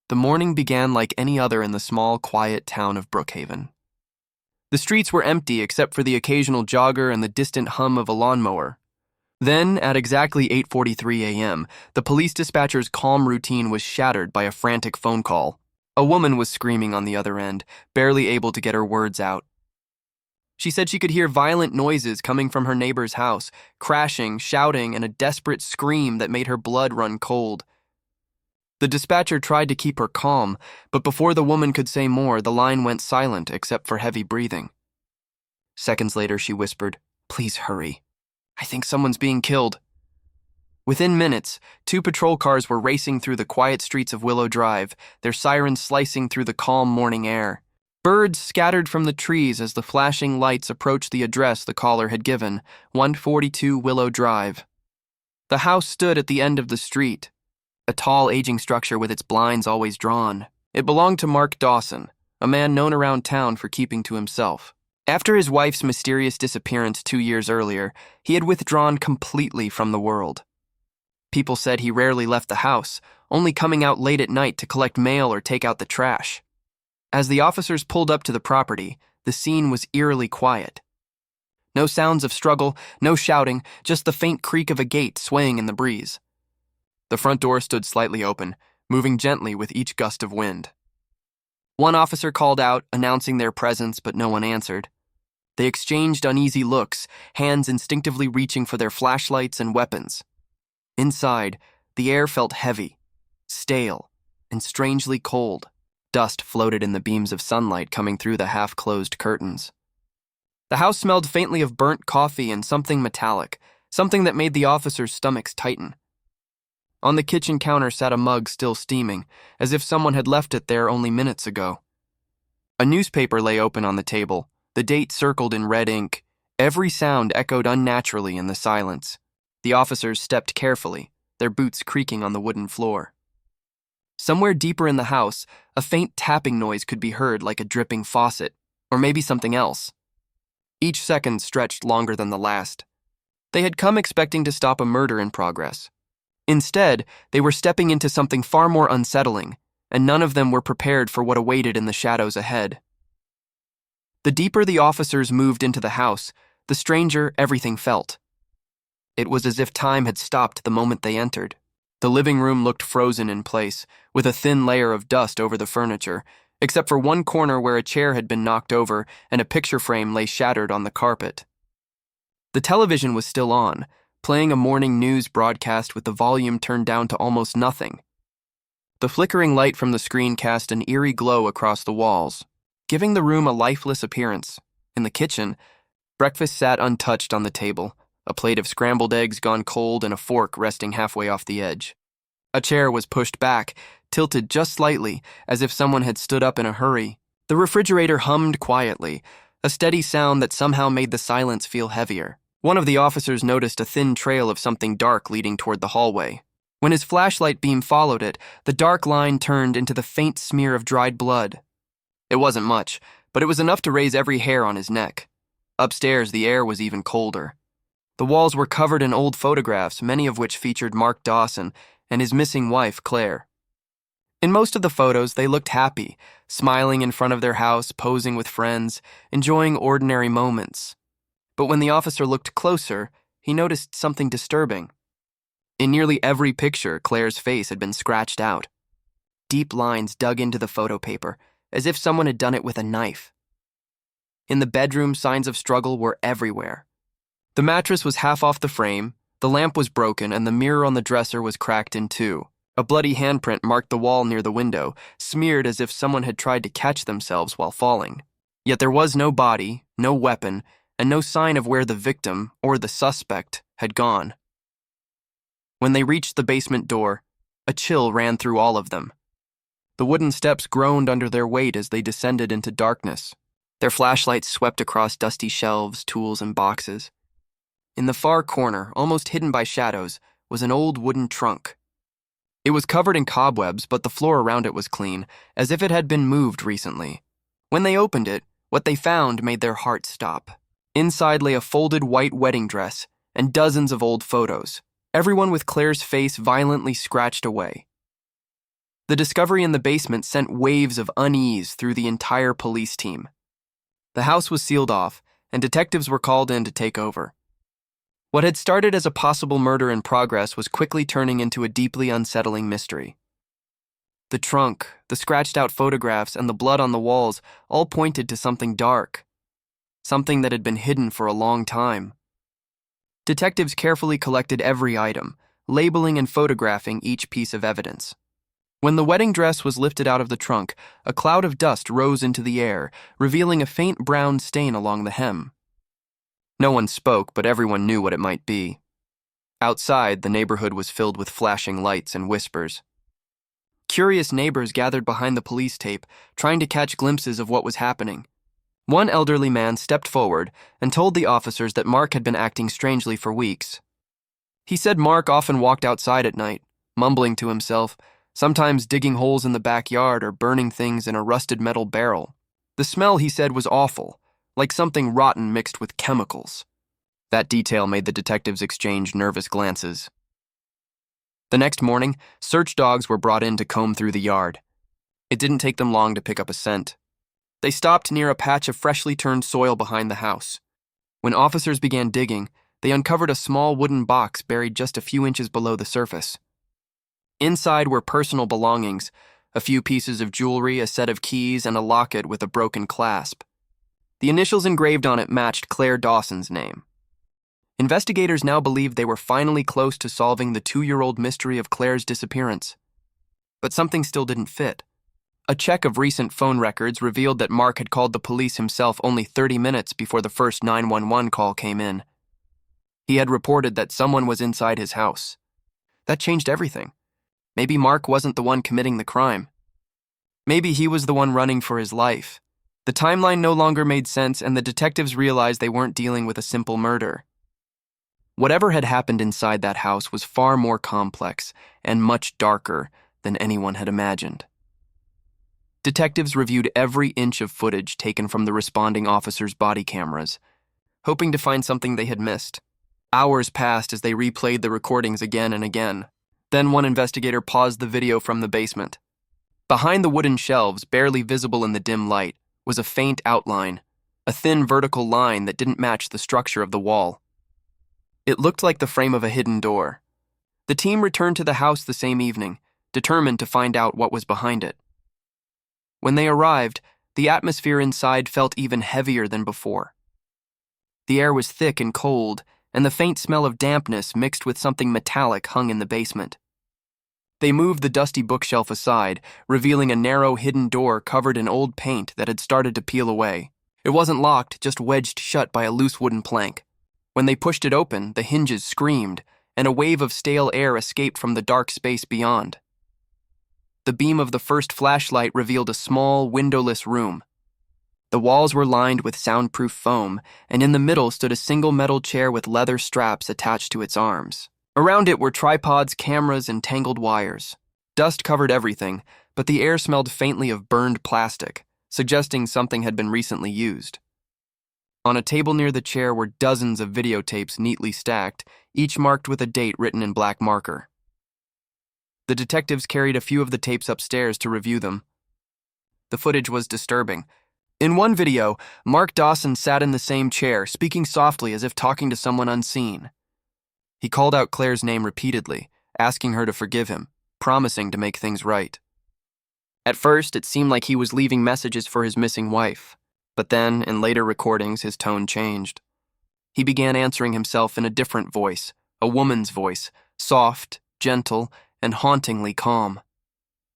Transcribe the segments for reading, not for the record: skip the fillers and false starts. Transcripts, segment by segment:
The morning began like any other in the small, quiet town of Brookhaven. The streets were empty except for the occasional jogger and the distant hum of a lawnmower. Then, at exactly 8:43 a.m., the police dispatcher's calm routine was shattered by a frantic phone call. A woman was screaming on the other end, barely able to get her words out. She said she could hear violent noises coming from her neighbor's house, crashing, shouting, and a desperate scream that made her blood run cold. The dispatcher tried to keep her calm, but before the woman could say more, the line went silent except for heavy breathing. Seconds later, she whispered, "Please hurry. I think someone's being killed." Within minutes, 2 patrol cars were racing through the quiet streets of Willow Drive, their sirens slicing through the calm morning air. Birds scattered from the trees as the flashing lights approached the address the caller had given, 142 Willow Drive. The house stood at the end of the street, a tall, aging structure with its blinds always drawn. It belonged to Mark Dawson, a man known around town for keeping to himself. After his wife's mysterious disappearance 2 years earlier, he had withdrawn completely from the world. People said he rarely left the house, only coming out late at night to collect mail or take out the trash. As the officers pulled up to the property, the scene was eerily quiet. No sounds of struggle, no shouting, just the faint creak of a gate swaying in the breeze. The front door stood slightly open, moving gently with each gust of wind. One officer called out, announcing their presence, but no one answered. They exchanged uneasy looks, hands instinctively reaching for their flashlights and weapons. Inside, the air felt heavy, stale, and strangely cold. Dust floated in the beams of sunlight coming through the half-closed curtains. The house smelled faintly of burnt coffee and something metallic, something that made the officers' stomachs tighten. On the kitchen counter sat a mug still steaming, as if someone had left it there only minutes ago. A newspaper lay open on the table, the date circled in red ink. Every sound echoed unnaturally in the silence. The officers stepped carefully, their boots creaking on the wooden floor. Somewhere deeper in the house, a faint tapping noise could be heard like a dripping faucet, or maybe something else. Each second stretched longer than the last. They had come expecting to stop a murder in progress. Instead, they were stepping into something far more unsettling, and none of them were prepared for what awaited in the shadows ahead. The deeper the officers moved into the house, the stranger everything felt. It was as if time had stopped the moment they entered. The living room looked frozen in place, with a thin layer of dust over the furniture, except for one corner where a chair had been knocked over and a picture frame lay shattered on the carpet. The television was still on, playing a morning news broadcast with the volume turned down to almost nothing. The flickering light from the screen cast an eerie glow across the walls, giving the room a lifeless appearance. In the kitchen, breakfast sat untouched on the table, a plate of scrambled eggs gone cold and a fork resting halfway off the edge. A chair was pushed back, tilted just slightly, as if someone had stood up in a hurry. The refrigerator hummed quietly, a steady sound that somehow made the silence feel heavier. One of the officers noticed a thin trail of something dark leading toward the hallway. When his flashlight beam followed it, the dark line turned into the faint smear of dried blood. It wasn't much, but it was enough to raise every hair on his neck. Upstairs, the air was even colder. The walls were covered in old photographs, many of which featured Mark Dawson and his missing wife, Claire. In most of the photos, they looked happy, smiling in front of their house, posing with friends, enjoying ordinary moments. But when the officer looked closer, he noticed something disturbing. In nearly every picture, Claire's face had been scratched out. Deep lines dug into the photo paper, as if someone had done it with a knife. In the bedroom, signs of struggle were everywhere. The mattress was half off the frame, the lamp was broken, and the mirror on the dresser was cracked in two. A bloody handprint marked the wall near the window, smeared as if someone had tried to catch themselves while falling. Yet there was no body, no weapon, and no sign of where the victim, or the suspect, had gone. When they reached the basement door, a chill ran through all of them. The wooden steps groaned under their weight as they descended into darkness. Their flashlights swept across dusty shelves, tools, and boxes. In the far corner, almost hidden by shadows, was an old wooden trunk. It was covered in cobwebs, but the floor around it was clean, as if it had been moved recently. When they opened it, what they found made their hearts stop. Inside lay a folded white wedding dress and dozens of old photos, everyone with Claire's face violently scratched away. The discovery in the basement sent waves of unease through the entire police team. The house was sealed off, and detectives were called in to take over. What had started as a possible murder in progress was quickly turning into a deeply unsettling mystery. The trunk, the scratched-out photographs, and the blood on the walls all pointed to something dark, something that had been hidden for a long time. Detectives carefully collected every item, labeling and photographing each piece of evidence. When the wedding dress was lifted out of the trunk, a cloud of dust rose into the air, revealing a faint brown stain along the hem. No one spoke, but everyone knew what it might be. Outside, the neighborhood was filled with flashing lights and whispers. Curious neighbors gathered behind the police tape, trying to catch glimpses of what was happening. One elderly man stepped forward and told the officers that Mark had been acting strangely for weeks. He said Mark often walked outside at night, mumbling to himself, sometimes digging holes in the backyard or burning things in a rusted metal barrel. The smell, he said, was awful, like something rotten mixed with chemicals. That detail made the detectives exchange nervous glances. The next morning, search dogs were brought in to comb through the yard. It didn't take them long to pick up a scent. They stopped near a patch of freshly turned soil behind the house. When officers began digging, they uncovered a small wooden box buried just a few inches below the surface. Inside were personal belongings, a few pieces of jewelry, a set of keys, and a locket with a broken clasp. The initials engraved on it matched Claire Dawson's name. Investigators now believed they were finally close to solving the 2-year-old mystery of Claire's disappearance. But something still didn't fit. A check of recent phone records revealed that Mark had called the police himself only 30 minutes before the first 911 call came in. He had reported that someone was inside his house. That changed everything. Maybe Mark wasn't the one committing the crime. Maybe he was the one running for his life. The timeline no longer made sense, and the detectives realized they weren't dealing with a simple murder. Whatever had happened inside that house was far more complex and much darker than anyone had imagined. Detectives reviewed every inch of footage taken from the responding officers' body cameras, hoping to find something they had missed. Hours passed as they replayed the recordings again and again. Then one investigator paused the video from the basement. Behind the wooden shelves, barely visible in the dim light, was a faint outline, a thin vertical line that didn't match the structure of the wall. It looked like the frame of a hidden door. The team returned to the house the same evening, determined to find out what was behind it. When they arrived, the atmosphere inside felt even heavier than before. The air was thick and cold, and the faint smell of dampness mixed with something metallic hung in the basement. They moved the dusty bookshelf aside, revealing a narrow hidden door covered in old paint that had started to peel away. It wasn't locked, just wedged shut by a loose wooden plank. When they pushed it open, the hinges screamed, and a wave of stale air escaped from the dark space beyond. The beam of the first flashlight revealed a small, windowless room. The walls were lined with soundproof foam, and in the middle stood a single metal chair with leather straps attached to its arms. Around it were tripods, cameras, and tangled wires. Dust covered everything, but the air smelled faintly of burned plastic, suggesting something had been recently used. On a table near the chair were dozens of videotapes neatly stacked, each marked with a date written in black marker. The detectives carried a few of the tapes upstairs to review them. The footage was disturbing. In one video, Mark Dawson sat in the same chair, speaking softly as if talking to someone unseen. He called out Claire's name repeatedly, asking her to forgive him, promising to make things right. At first, it seemed like he was leaving messages for his missing wife, but then, in later recordings, his tone changed. He began answering himself in a different voice, a woman's voice, soft, gentle, and hauntingly calm.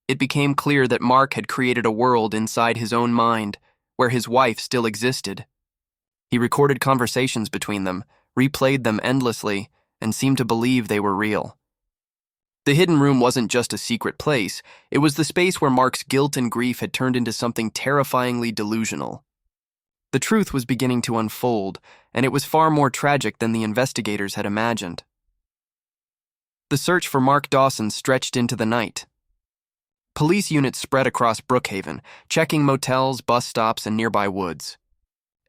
It became clear that Mark had created a world inside his own mind, where his wife still existed. He recorded conversations between them, replayed them endlessly, and seemed to believe they were real. The hidden room wasn't just a secret place, it was the space where Mark's guilt and grief had turned into something terrifyingly delusional. The truth was beginning to unfold, and it was far more tragic than the investigators had imagined. The search for Mark Dawson stretched into the night. Police units spread across Brookhaven, checking motels, bus stops, and nearby woods.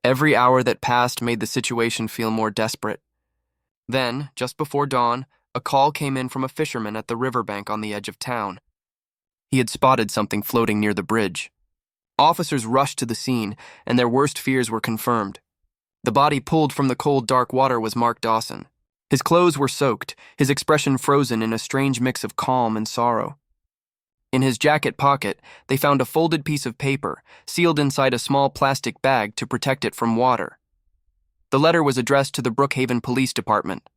Every hour that passed made the situation feel more desperate. Then, just before dawn, a call came in from a fisherman at the riverbank on the edge of town. He had spotted something floating near the bridge. Officers rushed to the scene, and their worst fears were confirmed. The body pulled from the cold, dark water was Mark Dawson. His clothes were soaked, his expression frozen in a strange mix of calm and sorrow. In his jacket pocket, they found a folded piece of paper, sealed inside a small plastic bag to protect it from water. The letter was addressed to the Brookhaven Police Department.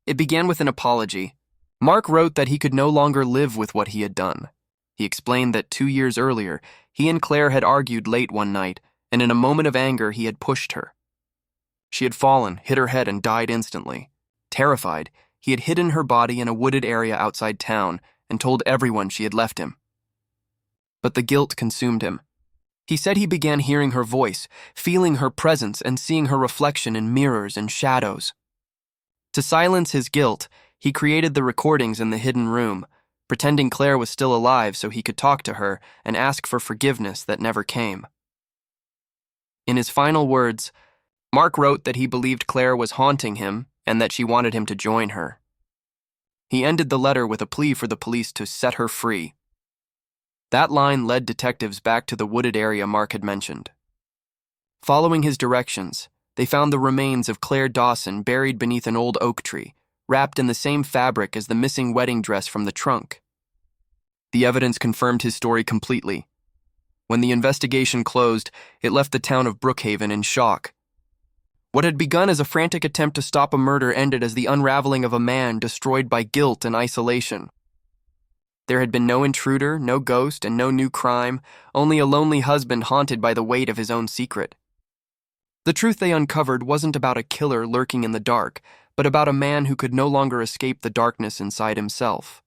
It began with an apology. Mark wrote that he could no longer live with what he had done. He explained that 2 years earlier, he and Claire had argued late one night, and in a moment of anger, he had pushed her. She had fallen, hit her head, and died instantly. Terrified, he had hidden her body in a wooded area outside town and told everyone she had left him. But the guilt consumed him. He said he began hearing her voice, feeling her presence, and seeing her reflection in mirrors and shadows. To silence his guilt, he created the recordings in the hidden room, pretending Claire was still alive so he could talk to her and ask for forgiveness that never came. In his final words, Mark wrote that he believed Claire was haunting him and that she wanted him to join her. He ended the letter with a plea for the police to set her free. That line led detectives back to the wooded area Mark had mentioned. Following his directions, they found the remains of Claire Dawson buried beneath an old oak tree, wrapped in the same fabric as the missing wedding dress from the trunk. The evidence confirmed his story completely. When the investigation closed, it left the town of Brookhaven in shock. What had begun as a frantic attempt to stop a murder ended as the unraveling of a man destroyed by guilt and isolation. There had been no intruder, no ghost, and no new crime, only a lonely husband haunted by the weight of his own secret. The truth they uncovered wasn't about a killer lurking in the dark, but about a man who could no longer escape the darkness inside himself.